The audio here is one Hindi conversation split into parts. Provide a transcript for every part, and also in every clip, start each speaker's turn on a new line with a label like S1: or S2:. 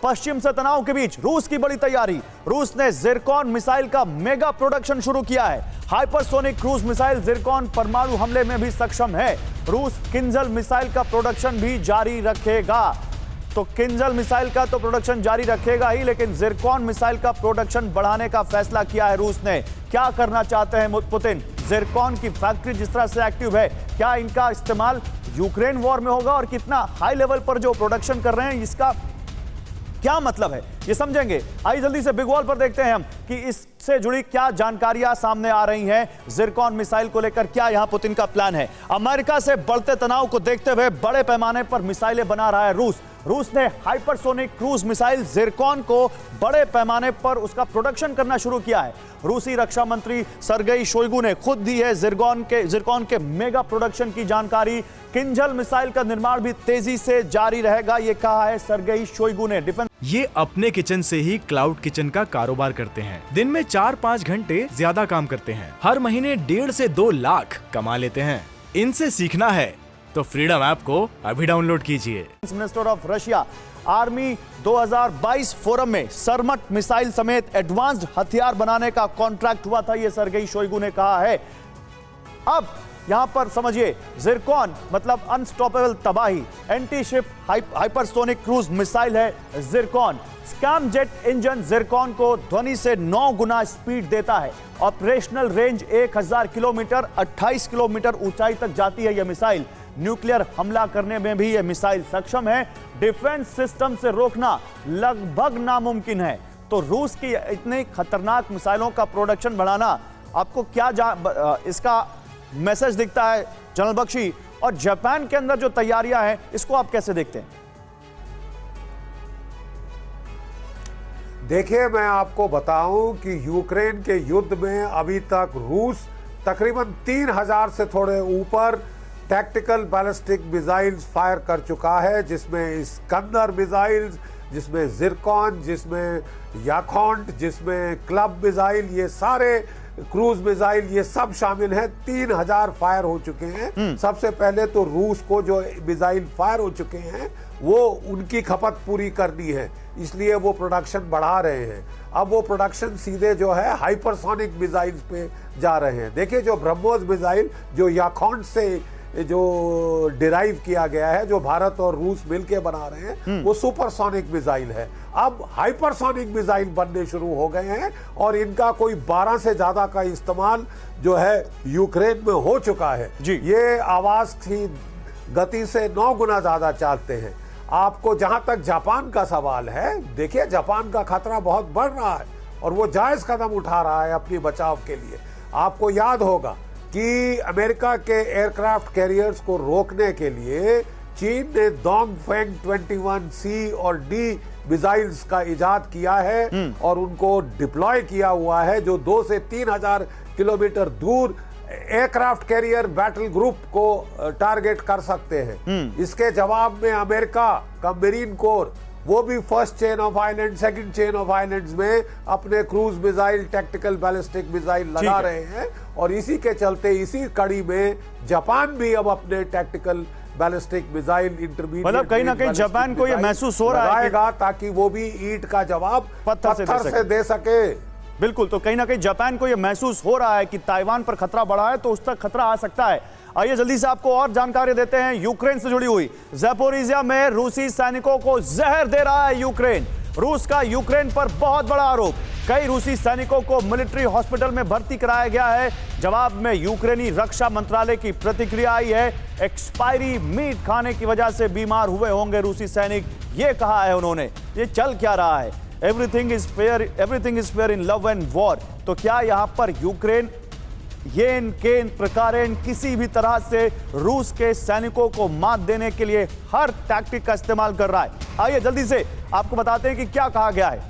S1: पश्चिम से तनाव के बीच रूस की बड़ी तैयारी। रूस ने जिरकॉन मिसाइल का मेगा प्रोडक्शन शुरू किया है। हाइपरसोनिक क्रूज मिसाइल जिरकॉन परमाणु हमले में भी सक्षम है। रूस किंजल मिसाइल का प्रोडक्शन भी जारी रखेगा। तो किंजल मिसाइल का तो प्रोडक्शन जारी रखेगा ही, लेकिन जिरकॉन मिसाइल का प्रोडक्शन बढ़ाने का फैसला किया है रूस ने। क्या करना चाहते हैं पुतिन? जिरकॉन की फैक्ट्री जिस तरह से एक्टिव है, क्या इनका इस्तेमाल यूक्रेन वॉर में होगा और कितना हाई लेवल पर जो प्रोडक्शन कर रहे हैं इसका क्या मतलब है, ये समझेंगे। आइए जल्दी से बिग वॉल पर देखते हैं हम कि इससे जुड़ी क्या जानकारियां सामने आ रही हैं। जिरकॉन मिसाइल को लेकर क्या यहां पुतिन का प्लान है? अमेरिका से बढ़ते तनाव को देखते हुए बड़े पैमाने पर मिसाइलें बना रहा है रूस। रूस ने हाइपरसोनिक क्रूज मिसाइल जिरकॉन को बड़े पैमाने पर उसका प्रोडक्शन करना शुरू किया है। रूसी रक्षा मंत्री सर्गेई शोइगु ने खुद दी है जिरकॉन के मेगा प्रोडक्शन की जानकारी। किंजल मिसाइल का निर्माण भी तेजी से जारी रहेगा, यह कहा है सर्गेई शोइगु ने। डिफेंस
S2: ये अपने किचन से ही क्लाउड किचन का कारोबार करते हैं। दिन में 4-5 घंटे ज्यादा काम करते हैं। हर महीने 1.5 से 2 लाख कमा लेते हैं। इनसे सीखना है तो फ्रीडम ऐप को अभी डाउनलोड कीजिए।
S1: Minister of Russia army 2022 forum में सरमट मिसाइल समेत एडवांस्ड हथियार बनाने का कॉन्ट्रैक्ट हुआ था, यह सर्गेई शोइगु ने कहा है। अब यहां पर समझिए, जिरकॉन मतलब अनस्टॉपेबल तबाही, anti ship hypersonic cruise missile है Zircon. Scramjet engine Zircon को ध्वनि से 9 गुना स्पीड देता है। ऑपरेशनल रेंज 1000 किलोमीटर, 28 किलोमीटर ऊंचाई तक जाती है यह मिसाइल। न्यूक्लियर हमला करने में भी यह मिसाइल सक्षम है। डिफेंस सिस्टम से रोकना लगभग नामुमकिन है। तो रूस की इतने खतरनाक मिसाइलों का प्रोडक्शन बढ़ाना, आपको क्या इसका मैसेज दिखता है जनरल बख्शी? और जापान के अंदर जो तैयारियां हैं, इसको आप कैसे देखते हैं?
S3: देखिए, मैं आपको बताऊं कि यूक्रेन के युद्ध में अभी तक रूस तकरीबन 3000 से थोड़े ऊपर टैक्टिकल बैलिस्टिक मिसाइल्स फायर कर चुका है, जिसमें इस्कंदर मिसाइल्स, जिसमें जिरकॉन, जिसमें याखोंड, जिसमें क्लब मिसाइल, ये सारे क्रूज मिसाइल, ये सब शामिल हैं। 3000 फायर हो चुके हैं। सबसे पहले तो रूस को जो मिसाइल फायर हो चुके हैं वो उनकी खपत पूरी करनी है, इसलिए वो प्रोडक्शन बढ़ा रहे हैं। अब वो प्रोडक्शन सीधे जो है हाइपरसोनिक मिसाइल्स पे जा रहे हैं। देखिए, जो ब्रह्मोस मिसाइल जो याखोंड से जो डिराइव किया गया है, जो भारत और रूस मिलके बना रहे हैं, वो सुपरसोनिक मिसाइल है। अब हाइपरसोनिक मिसाइल बनने शुरू हो गए हैं और इनका कोई 12 से ज्यादा का इस्तेमाल जो है यूक्रेन में हो चुका है
S1: जी।
S3: ये आवाज की गति से 9 गुना ज्यादा चलते हैं। आपको जहां तक जापान का सवाल है, देखिए जापान का खतरा बहुत बढ़ रहा है और वो जायज कदम उठा रहा है अपनी बचाव के लिए। आपको याद होगा कि अमेरिका के एयरक्राफ्ट कैरियर्स को रोकने के लिए चीन ने डोंगफेंग 21C और D मिसाइल्स का इजाद किया है और उनको डिप्लॉय किया हुआ है, जो 2 से 3000 किलोमीटर दूर एयरक्राफ्ट कैरियर बैटल ग्रुप को टारगेट कर सकते हैं। इसके जवाब में अमेरिका का मेरीन कोर, वो भी first chain of island, second chain of islands में अपने cruise missile, tactical ballistic missile लगा रहे हैं। और इसी के चलते, इसी कड़ी में जापान भी अब अपने टैक्टिकल बैलिस्टिक मिसाइल इंटरमीडिएट,
S1: मतलब कहीं ना कहीं जापान को यह महसूस हो रहा है
S3: ताकि वो भी ईंट का जवाब पत्थर से दे सके।
S1: बिल्कुल, तो कहीं ना कहीं जापान को यह महसूस हो रहा है कि ताइवान पर खतरा बढ़ा है, तो उस तक खतरा आ सकता है। आइए जल्दी से आपको और जानकारी देते हैं यूक्रेन से जुड़ी हुई। ज़ैपोरिज़िया में रूसी सैनिकों को जहर दे रहा है यूक्रेन। रूस का यूक्रेन पर बहुत बड़ा आरोप। कई रूसी सैनिकों को मिलिट्री हॉस्पिटल में भर्ती कराया गया है। जवाब में यूक्रेनी रक्षा मंत्रालय की प्रतिक्रिया आई है। एक्सपायरी मीट खाने की वजह से बीमार हुए होंगे रूसी सैनिक, ये कहा है उन्होंने। ये चल क्या रहा है? Everything is fair in love and war. तो क्या यहां पर यूक्रेन येन केन प्रकारेण किसी भी तरह से रूस के सैनिकों को मात देने के लिए हर टैक्टिक का इस्तेमाल कर रहा है? आइए जल्दी से आपको बताते हैं कि क्या कहा गया है।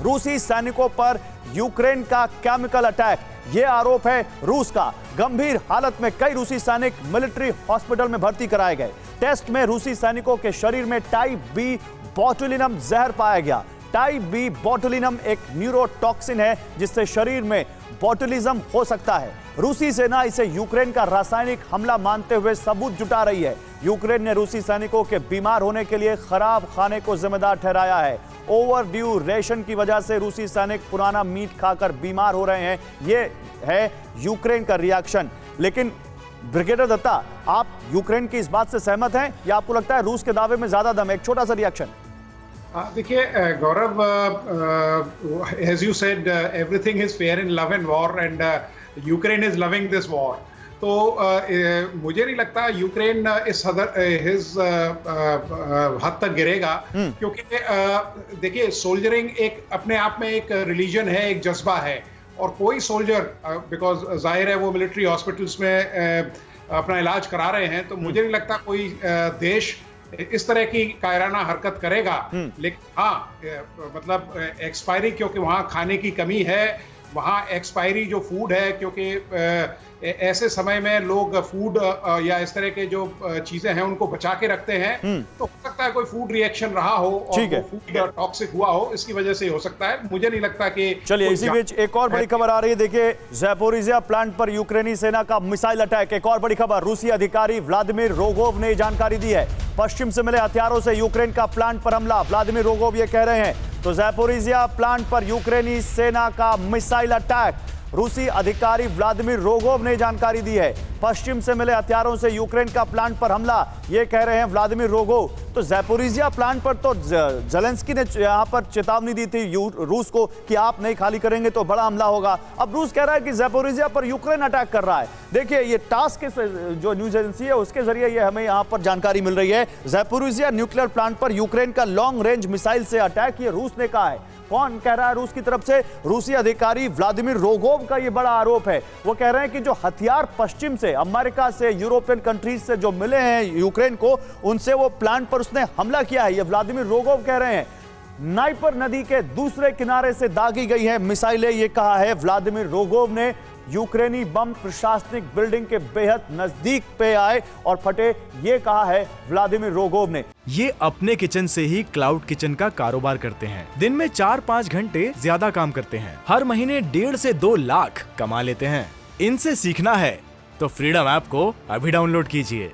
S1: रूसी सैनिकों पर यूक्रेन का केमिकल अटैक, यह आरोप है रूस का। गंभीर हालत में कई रूसी सैनिक मिलिट्री हॉस्पिटल में भर्ती कराए गए। टेस्ट में रूसी सैनिकों के शरीर में टाइप B बोटुलिनम जहर पाया गया। टाइप बी बोटुलिनम एक न्यूरोटॉक्सिन है जिससे शरीर में बोटुलिज्म हो सकता है। रूसी सेना इसे यूक्रेन का रासायनिक हमला मानते हुए सबूत जुटा रही है। यूक्रेन ने रूसी सैनिकों के बीमार होने के लिए खराब खाने को जिम्मेदार ठहराया है। ओवरड्यू रेशन की वजह से रूसी सैनिक पुराना मीट खाकर बीमार हो रहे हैं। ये है यूक्रेन का रिएक्शन। लेकिन ब्रिगेडियर दत्ता, आप यूक्रेन की इस बात से सहमत हैं या आपको लगता है रूस के दावे में ज्यादा दम है? एक छोटा सा रिएक्शन।
S4: देखिए Gaurav, as you said, everything is fair in love and war and Ukraine is loving this war. तो मुझे नहीं लगता यूक्रेन इस हद तक गिरेगा, क्योंकि देखिए सोल्जरिंग एक अपने आप में एक रिलीजन है, एक जज्बा है। और कोई सोल्जर, बिकॉज जाहिर है वो मिलिट्री हॉस्पिटल्स में अपना इलाज करा रहे हैं, तो मुझे नहीं लगता कोई देश इस तरह की कायराना हरकत करेगा। लेकिन हाँ, मतलब एक्सपायरी, क्योंकि वहाँ खाने की कमी है, वहाँ एक्सपायरी जो फूड है, क्योंकि ऐसे समय में लोग फूड या इस तरह के जो चीजें हैं उनको बचा के रखते हैं, तो हो सकता है कोई फूड रिएक्शन रहा हो और वो फूड टॉक्सिक हुआ हो, इसकी वजह से हो सकता है। मुझे नहीं लगता कि।
S1: चलिए, इसी बीच एक और बड़ी खबर आ रही है। देखिए, ज़ैपोरिज़िया प्लांट पर यूक्रेनी सेना का मिसाइल अटैक। एक और बड़ी खबर, रूसी अधिकारी व्लादिमीर रोगोव ने जानकारी दी है। पश्चिम से मिले हथियारों से यूक्रेन का प्लांट पर हमला, व्लादिमीर रोगोव ये कह रहे हैं। तो ज़ैपोरिज़िया प्लांट पर यूक्रेनी सेना का मिसाइल अटैक, रूसी अधिकारी व्लादिमीर रोगोव ने जानकारी दी है। पश्चिम से मिले हथियारों से यूक्रेन का प्लांट पर हमला, ये कह रहे हैं व्लादिमीर रोगोव। तो ज़ैपोरिज़िया प्लांट पर तो ज़ेलेंस्की ने यहां पर चेतावनी दी थी रूस को कि आप नहीं खाली करेंगे तो बड़ा हमला होगा। अब रूस कह रहा है कि ज़ैपोरिज़िया पर यूक्रेन अटैक कर रहा है। देखिए, ये टास्क जो न्यूज एजेंसी है उसके जरिए ये हमें यहां पर जानकारी मिल रही है। ज़ैपोरिज़िया न्यूक्लियर प्लांट पर यूक्रेन का लॉन्ग रेंज मिसाइल से अटैक, ये रूस ने कहा है। कौन कह रहा है रूस की तरफ से? रूसी अधिकारी व्लादिमीर रोगोव का ये बड़ा आरोप है। वो कह रहे हैं कि जो हथियार पश्चिम से, अमेरिका से, यूरोपियन कंट्रीज से जो मिले हैं यूक्रेन को, उनसे वो प्लांट पर उसने हमला किया है। ये व्लादिमीर रोगोव कह रहे हैं। नाइपर नदी के दूसरे किनारे से दागी गई है मिसाइलें, ये कहा है व्लादिमीर रोगोव ने। यूक्रेनी बम प्रशासनिक बिल्डिंग के बेहद नजदीक पे आए और फटे, ये कहा है व्लादिमीर रोगोव ने।
S2: ये अपने किचन से ही क्लाउड किचन का कारोबार करते हैं। दिन में 4-5 घंटे ज्यादा काम करते हैं। हर महीने 1.5 से 2 लाख कमा लेते हैं। इनसे सीखना है तो फ्रीडम ऐप को अभी डाउनलोड कीजिए।